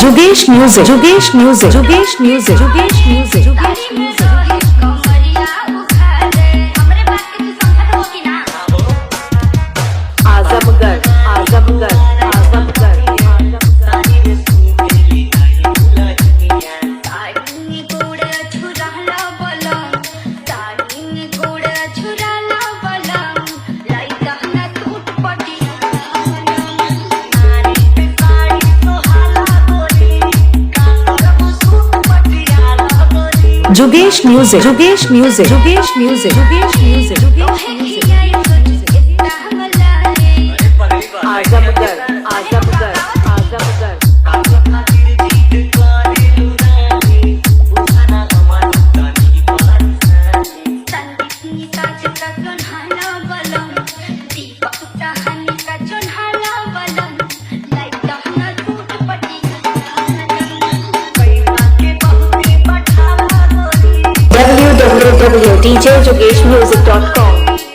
जुगेश music जुगेश music जुगेश music जुगेश music जुगेश music Azamgarh Azamgarh Azamgarh जुगेश music जुगेश music जुगेश music जुगेश music जुगेश music Azamgarh Azamgarh Azamgarh www.djjogeshmusic.com